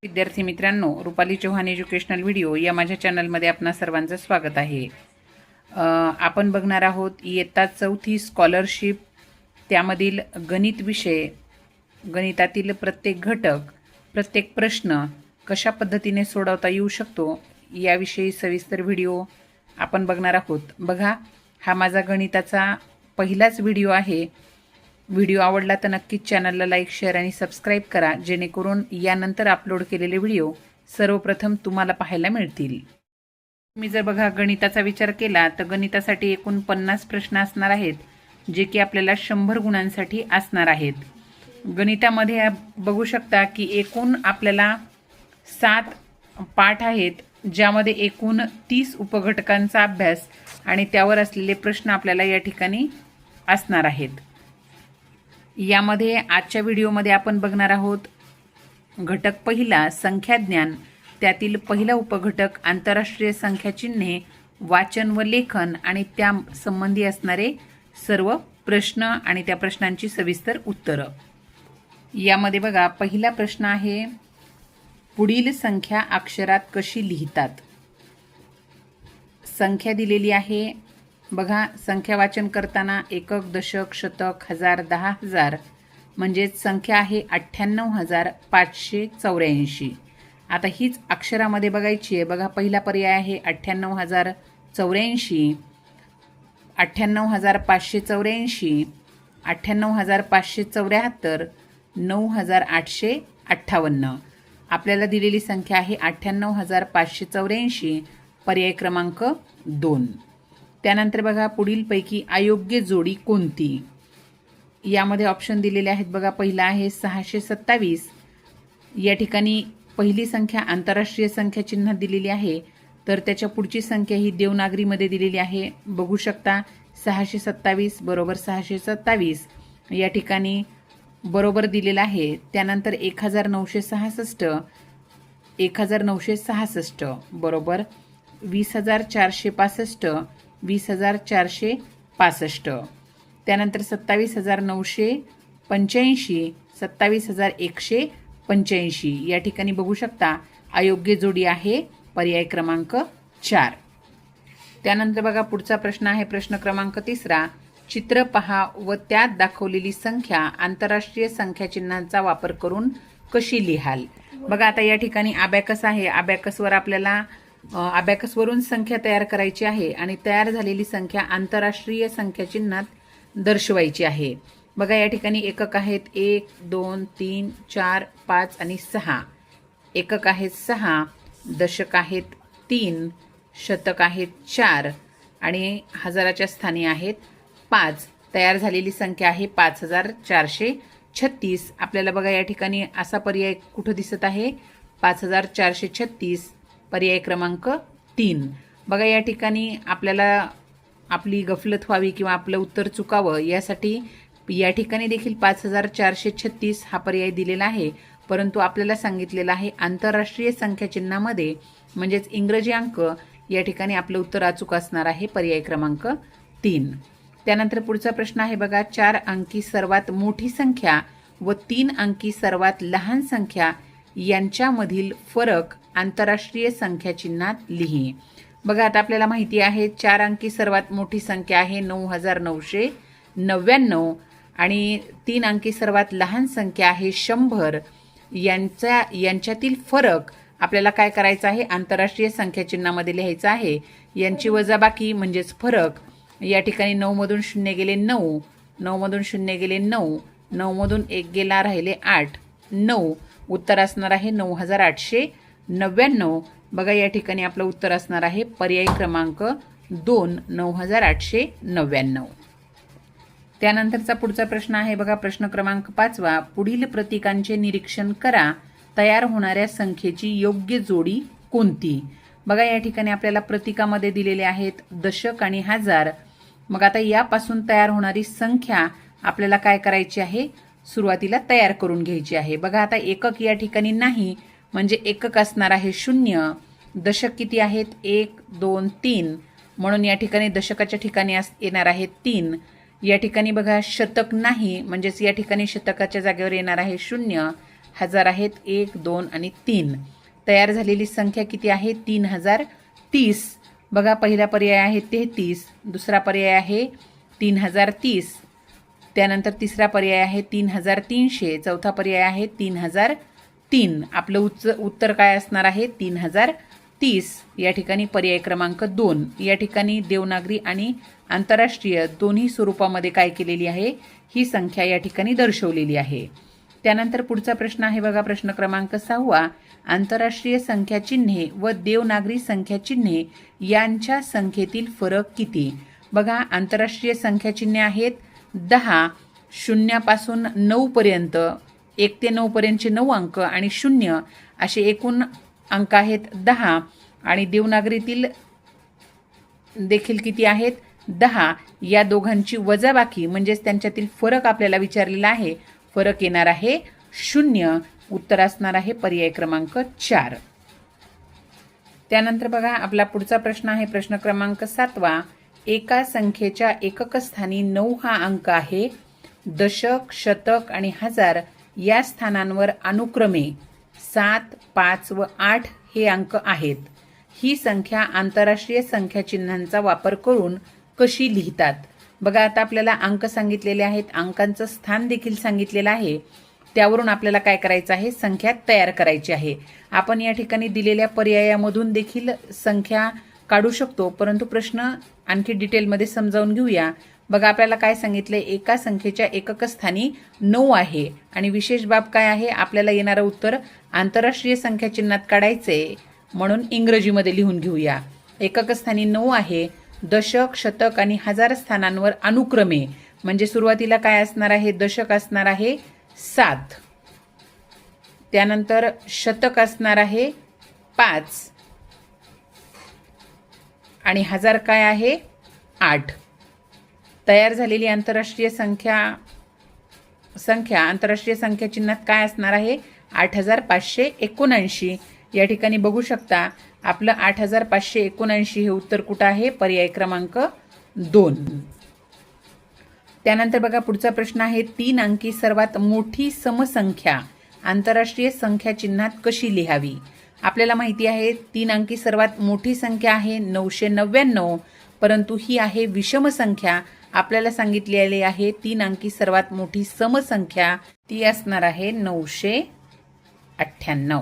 विद्यार्थी मित्रांनो, Rupali Chauhan educational video या माझ्या चॅनलमध्ये आपणा सर्वांचं स्वागत आहे. आपण बघणार आहोत इयत्ता 4थी स्कॉलरशिप, त्यामधील गणित विषय, गणितातील प्रत्येक घटक, प्रत्येक प्रश्न कशा पद्धतीने सोडवता येऊ शकतो याविषयी सविस्तर व्हिडिओ आपण बघणार आहोत. बघा, हा माझा गणिताचा पहिलाच व्हिडिओ आहे. व्हिडिओ आवडला तर नक्कीच चॅनलला लाईक, शेअर आणि सबस्क्राईब करा, जेणेकरून यानंतर अपलोड केलेले व्हिडिओ सर्वप्रथम तुम्हाला पाहायला मिळतील. मी जर बघा गणिताचा विचार केला तर गणितासाठी एकूण 50 प्रश्न असणार आहेत, जे की आपल्याला 100 गुणांसाठी असणार आहेत. गणितामध्ये बघू शकता की एकूण आपल्याला 7 पाठ आहेत, ज्यामध्ये एकूण 30 उपघटकांचा अभ्यास आणि त्यावर असलेले प्रश्न आपल्याला या ठिकाणी असणार आहेत. यामध्ये आजच्या व्हिडिओमध्ये आपण बघणार आहोत घटक पहिला संख्याज्ञान, त्यातील पहिला उपघटक आंतरराष्ट्रीय संख्या चिन्हे, वाचन व लेखन आणि त्या संबंधी असणारे सर्व प्रश्न आणि त्या प्रश्नांची सविस्तर उत्तरं. यामध्ये बघा, पहिला प्रश्न आहे, पुढील संख्या अक्षरात कशी लिहितात. संख्या दिलेली आहे. बघा, संख्या वाचन करताना एकक, दशक, शतक, हजार, 10,000 म्हणजेच संख्या आहे 98,584. आता हीच अक्षरामध्ये बघायची आहे. बघा, पहिला पर्याय आहे 98,084, 98,584, 98,574, 9,858. आपल्याला दिलेली संख्या आहे 98,584, पर्याय क्रमांक 2. त्यानंतर बघा, पुढीलपैकी अयोग्य जोडी कोणती. यामध्ये ऑप्शन दिलेले आहेत. बघा, पहिला आहे 627. या ठिकाणी पहिली संख्या आंतरराष्ट्रीय संख्या चिन्हात दिलेली आहे, तर त्याच्या पुढची संख्या ही देवनागरीमध्ये दिलेली आहे. बघू शकता, 627 बरोबर 627 या ठिकाणी बरोबर दिलेलं आहे. त्यानंतर 1966, 1966 बरोबर 20,465, 20,465. त्यानंतर 27,985, 27,185 या ठिकाणी बघू शकता अयोग्य जोडी आहे, पर्याय क्रमांक 4. त्यानंतर बघा, पुढचा प्रश्न आहे प्रश्न क्रमांक 3. चित्र पहा व त्यात दाखवलेली संख्या आंतरराष्ट्रीय संख्या चिन्हांचा वापर करून कशी लिहाल. बघा, आता या ठिकाणी अबॅकस आहे. अबॅकसवर आपल्याला अबॅकसवरून संख्या तयार करायची आहे आणि तयार झालेली संख्या आंतरराष्ट्रीय संख्या चिन्हात दर्शवायची आहे. बघा, या ठिकाणी एकक आहेत 1, 2, 3, 4, 5 आणि 6. एकक आहेत 6, दशक आहेत 3, शतक आहेत 4 आणि हजाराच्या स्थानी आहेत 5. तयार झालेली संख्या आहे 5,436. आपल्याला बघा, या ठिकाणी असा पर्याय कुठं दिसत आहे, 5,436, पर्याय क्रमांक 3. बघा, या ठिकाणी आपल्याला आपली गफलत व्हावी किंवा आपलं उत्तर चुकावं यासाठी या ठिकाणी देखील 5,436 हा पर्याय दिलेला आहे, परंतु आपल्याला सांगितलेलं आहे आंतरराष्ट्रीय संख्या चिन्हामध्ये म्हणजेच इंग्रजी अंक. या ठिकाणी आपलं उत्तर अचूक असणार आहे, पर्याय क्रमांक 3. त्यानंतर पुढचा प्रश्न आहे. बघा, 4 अंकी सर्वात मोठी संख्या व 3 अंकी सर्वात लहान संख्या यांच्यामधील फरक आंतरराष्ट्रीय संख्या चिन्हात लिही. बघा, आता आपल्याला माहिती आहे 4 अंकी सर्वात मोठी संख्या आहे 9,999 आणि 3 अंकी सर्वात लहान संख्या आहे 100. यांच्यातील फरक आपल्याला काय करायचा आहे, आंतरराष्ट्रीय संख्या चिन्हामध्ये लिहायचा आहे. यांची वजाबाकी म्हणजेच फरक. या ठिकाणी 9 मधून 0 गेले 9, 9 मधून 0 गेले 9, 9 मधून 1 गेला राहिले 8, 9. उत्तर असणार आहे 9,899. बघा, या ठिकाणी आपलं उत्तर असणार आहे पर्याय क्रमांक 2, 9,899. त्यानंतरचा पुढचा प्रश्न आहे. बघा, प्रश्न क्रमांक 5. पुढील प्रतीकांचे निरीक्षण करा, तयार होणाऱ्या संख्येची योग्य जोडी कोणती. बघा, या ठिकाणी आपल्याला प्रतीकामध्ये दिलेले आहेत दशक आणि हजार. मग आता यापासून तयार होणारी संख्या आपल्याला काय करायची आहे, सुरुवातीला तयार करून घ्यायची आहे. बघा, आता एकक या ठिकाणी नाही, म्हणजे एकक असणार आहे 0. दशक किती आहेत, 1, 2, 3, म्हणून या ठिकाणी दशकाच्या ठिकाणी येणार आहे 3. या ठिकाणी बघा, शतक नाही, म्हणजेच या ठिकाणी शतकाच्या जागेवर येणार आहे 0. हजार आहेत 1, 2 आणि 3. तयार झालेली संख्या किती आहे 3030. बघा पहिला पर्याय आहे 33, दुसरा पर्याय आहे 3030, त्यानंतर तिसरा पर्याय आहे 3300, चौथा पर्याय आहे 3003. आपलं उत्तर काय असणार आहे 3030. या ठिकाणी पर्याय क्रमांक 2. या ठिकाणी देवनागरी आणि आंतरराष्ट्रीय दोन्ही स्वरूपामध्ये काय केलेली आहे ही संख्या या ठिकाणी दर्शवलेली आहे. त्यानंतर पुढचा प्रश्न आहे बघा प्रश्न क्रमांक 6. आंतरराष्ट्रीय संख्या चिन्हे व देवनागरी संख्या चिन्हे यांच्या संख्येतील फरक किती? बघा आंतरराष्ट्रीय संख्या चिन्हे आहेत 10, 0 पासून 9 पर्यंत, 1 ते 9 पर्यंतचे 9 अंक आणि 0 असे एकूण अंक आहेत 10. आणि देवनागरीतील देखील किती आहेत 10. या दोघांची वजाबाकी म्हणजेच त्यांच्यातील फरक आपल्याला विचारलेला आहे. फरक येणार आहे 0. उत्तर असणार आहे पर्याय क्रमांक 4. त्यानंतर बघा आपला पुढचा प्रश्न आहे प्रश्न क्रमांक 7. एका संख्येच्या एकक स्थानी 9 हा अंक आहे. दशक, शतक आणि हजार या स्थानांवर अनुक्रमे 7, 5 व 8 हे अंक आहेत. ही संख्या आंतरराष्ट्रीय संख्या चिन्हांचा वापर करून कशी लिहितात? बघा आता आपल्याला अंक सांगितलेले आहेत, अंकांचं स्थान देखील सांगितलेलं आहे. त्यावरून आपल्याला काय करायचं आहे संख्या तयार करायची आहे. आपण या ठिकाणी दिलेल्या पर्यायामधून देखील संख्या काढू शकतो, परंतु प्रश्न आणखी डिटेलमध्ये समजावून घेऊया. बघा आपल्याला काय सांगितलंय एका संख्येच्या एकक स्थानी 9 आहे आणि विशेष बाब काय आहे आपल्याला येणारं उत्तर आंतरराष्ट्रीय संख्या चिन्हात काढायचे म्हणून इंग्रजीमध्ये लिहून घेऊया. एकक स्थानी 9 आहे. दशक, शतक आणि हजार स्थानांवर अनुक्रमे म्हणजे सुरुवातीला काय असणार आहे दशक असणार आहे 7, त्यानंतर शतक असणार आहे 5 आणि हजार काय आहे 8. तयार झालेली आंतरराष्ट्रीय संख्या आंतरराष्ट्रीय संख्या चिन्हात काय असणार आहे 8579. या ठिकाणी बघू शकता आपलं 8579 हे उत्तर कुठं आहे पर्याय क्रमांक 2. त्यानंतर बघा पुढचा प्रश्न आहे 3 अंकी सर्वात मोठी समसंख्या आंतरराष्ट्रीय संख्या चिन्हात कशी लिहावी? आपल्याला माहिती आहे 3 अंकी सर्वात मोठी संख्या आहे 999, परंतु ही आहे विषम संख्या. आपल्याला सांगितलेली आहे 3 अंकी सर्वात मोठी समसंख्या ती असणार आहे 998.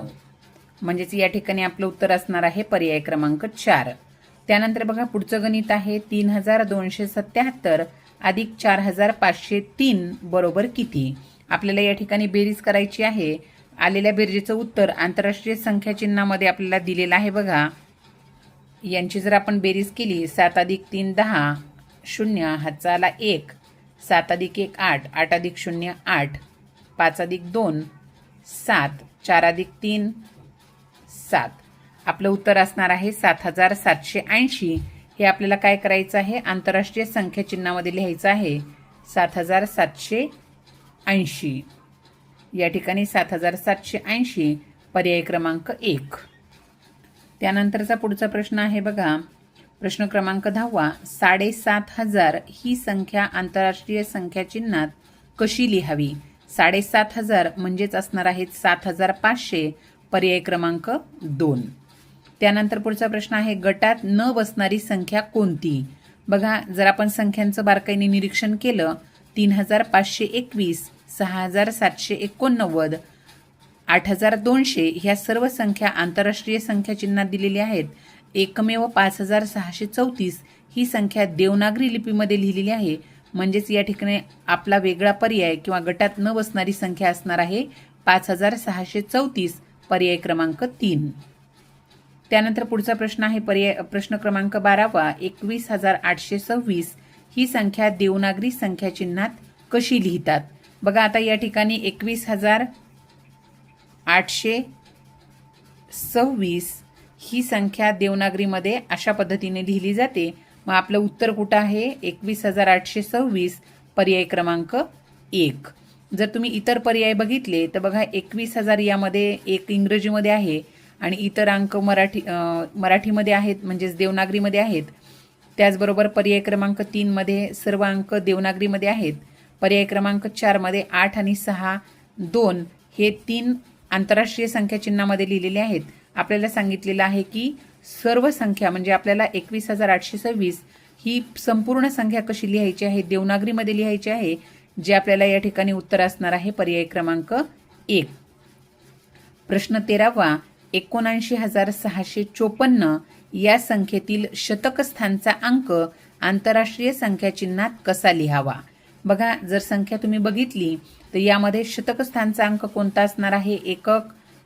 म्हणजेच या ठिकाणी आपलं उत्तर असणार आहे पर्याय क्रमांक 4. त्यानंतर बघा पुढचं गणित आहे 3277 अधिक 4503 बरोबर किती? आपल्याला या ठिकाणी बेरीज करायची आहे. आलेल्या बेरजेचं उत्तर आंतरराष्ट्रीय संख्या चिन्हामध्ये आपल्याला दिलेलं आहे. बघा यांची जर आपण बेरीज केली 7 अधिक 3 10, 0 हातचा आला 1, 7 अधिक 1 8, 8 अधिक 0 8, 5 अधिक 2 7, 4 अधिक 3 7. आपलं उत्तर असणार आहे 7780. हे आपल्याला काय करायचं आहे आंतरराष्ट्रीय संख्या चिन्हामध्ये लिहायचं आहे 7780. या ठिकाणी 7780 पर्याय क्रमांक 1. त्यानंतरचा पुढचा प्रश्न आहे बघा प्रश्न क्रमांक 10. 7500 ही संख्या आंतरराष्ट्रीय संख्या चिन्हात कशी लिहावी? 7500 म्हणजेच असणार आहेत 7500 पर्याय क्रमांक 2. त्यानंतर पुढचा प्रश्न आहे गटात न बसणारी संख्या कोणती? बघा जर आपण संख्यांचं बारकाईने निरीक्षण केलं 3521, 6789, 8200 ह्या सर्व संख्या आंतरराष्ट्रीय संख्या चिन्हात दिलेल्या आहेत. एकमेव 5634 ही संख्या देवनागरी लिपीमध्ये लिहिलेली आहे. म्हणजेच या ठिकाणी आपला वेगळा पर्याय किंवा गटात न बसणारी संख्या असणार आहे 5634 पर्याय क्रमांक 3. त्यानंतर पुढचा प्रश्न आहे प्रश्न क्रमांक 12. 21826 ही संख्या देवनागरी संख्या चिन्हात कशी लिहितात? बघा आता या ठिकाणी 21826 ही संख्या देवनागरीमध्ये अशा पद्धतीने लिहिली जाते. मग आपलं उत्तर कुठं आहे 21826 पर्याय क्रमांक 1. जर तुम्ही इतर पर्याय बघितले तर बघा 21000 यामध्ये एक इंग्रजीमध्ये आहे आणि इतर अंक मराठीमध्ये आहेत म्हणजेच देवनागरीमध्ये आहेत. त्याचबरोबर पर्याय क्रमांक 3 मध्ये सर्व अंक देवनागरीमध्ये आहेत. पर्याय क्रमांक 4 मध्ये 8 आणि 6 2 हे 3 आंतरराष्ट्रीय संख्या चिन्हामध्ये लिहिलेले आहेत. आपल्याला सांगितलेलं आहे की सर्व संख्या म्हणजे आपल्याला 21,826 ही संपूर्ण संख्या कशी लिहायची आहे, देवनागरीमध्ये लिहायची आहे, जे आपल्याला या ठिकाणी उत्तर असणार आहे पर्याय क्रमांक 1. प्रश्न 13वा, 79,654 या संख्येतील शतक स्थानचा अंक आंतरराष्ट्रीय संख्या चिन्हात कसा लिहावा. बघा, जर संख्या तुम्ही बघितली तर यामध्ये शतक स्थानचा अंक कोणता असणार आहे, एकक,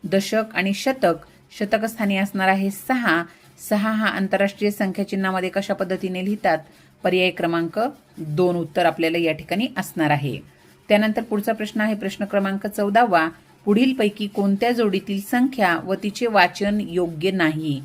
दशक आणि शतक. शतक स्थानी असणार आहे 6. 6 हा आंतरराष्ट्रीय संख्या चिन्हामध्ये कशा पद्धतीने लिहितात, पर्याय क्रमांक 2 उत्तर आपल्याला या ठिकाणी असणार आहे. त्यानंतर पुढचा प्रश्न आहे प्रश्न क्रमांक 14वा, पुढीलपैकी कोणत्या जोडीतील संख्या व तिचे वाचन योग्य नाही.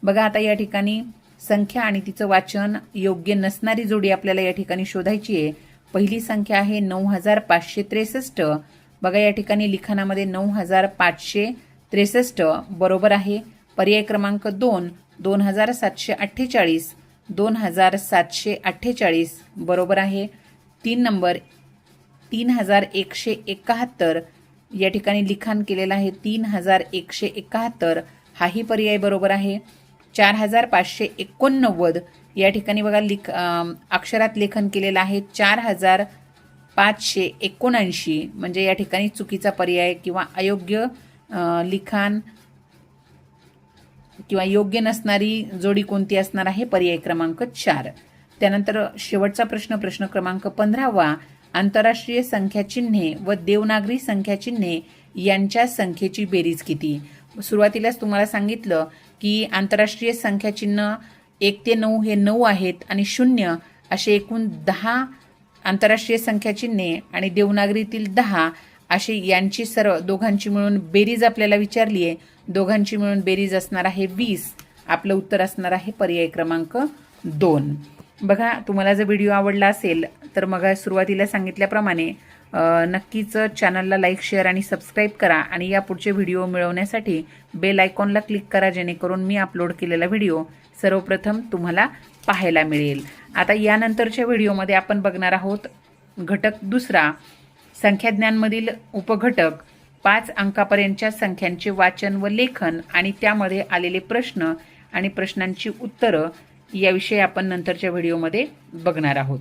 बघा, आता या ठिकाणी संख्या आणि तिचं वाचन योग्य नसणारी जोडी आपल्याला या ठिकाणी शोधायची आहे. पहिली संख्या आहे 9,563. बघा, या ठिकाणी लिखाणामध्ये 9,563 बरोबर आहे. पर्याय क्रमांक 2, 2,748. 2,748 बरोबर आहे. 3 नंबर 3,171 या ठिकाणी लिखाण केलेलं आहे 3,171, हाही पर्याय बरोबर आहे. 4,589 या ठिकाणी बघा अक्षरात लेखन केलेलं आहे 4,579, म्हणजे या ठिकाणी चुकीचा पर्याय किंवा अयोग्य लिखाण किंवा योग्य नसणारी जोडी कोणती असणार आहे, पर्याय क्रमांक 4. त्यानंतर शेवटचा प्रश्न क्रमांक 15वा, आंतरराष्ट्रीय संख्या चिन्हे व देवनागरी संख्या चिन्हे यांच्या संख्येची बेरीज किती. सुरुवातीलाच तुम्हाला सांगितलं की आंतरराष्ट्रीय संख्या चिन्ह 1 ते 9 हे 9 आहेत आणि 0 असे एकूण 10 आंतरराष्ट्रीय संख्या चिन्हे आणि देवनागरीतील 10 असे यांची दोघांची मिळून बेरीज आपल्याला विचारली आहे. दोघांची मिळून बेरीज असणार आहे 20. आपलं उत्तर असणार आहे पर्याय क्रमांक 2. बघा, तुम्हाला जर व्हिडिओ आवडला असेल तर मग सुरुवातीला सांगितल्याप्रमाणे नक्कीच चॅनलला लाईक, शेअर आणि सबस्क्राईब करा आणि या पुढचे व्हिडिओ मिळवण्यासाठी बेल आयकॉनला क्लिक करा, जेणेकरून मी अपलोड केलेला व्हिडिओ सर्वप्रथम तुम्हाला पाहायला मिळेल. आता यानंतरच्या व्हिडिओमध्ये आपण बघणार आहोत घटक दुसरा, संख्याज्ञानमधील उपघटक 5 अंकापर्यंतच्या संख्यांचे वाचन व लेखन आणि त्यामध्ये आलेले प्रश्न आणि प्रश्नांची उत्तरं याविषयी आपण नंतरच्या व्हिडिओमध्ये बघणार आहोत.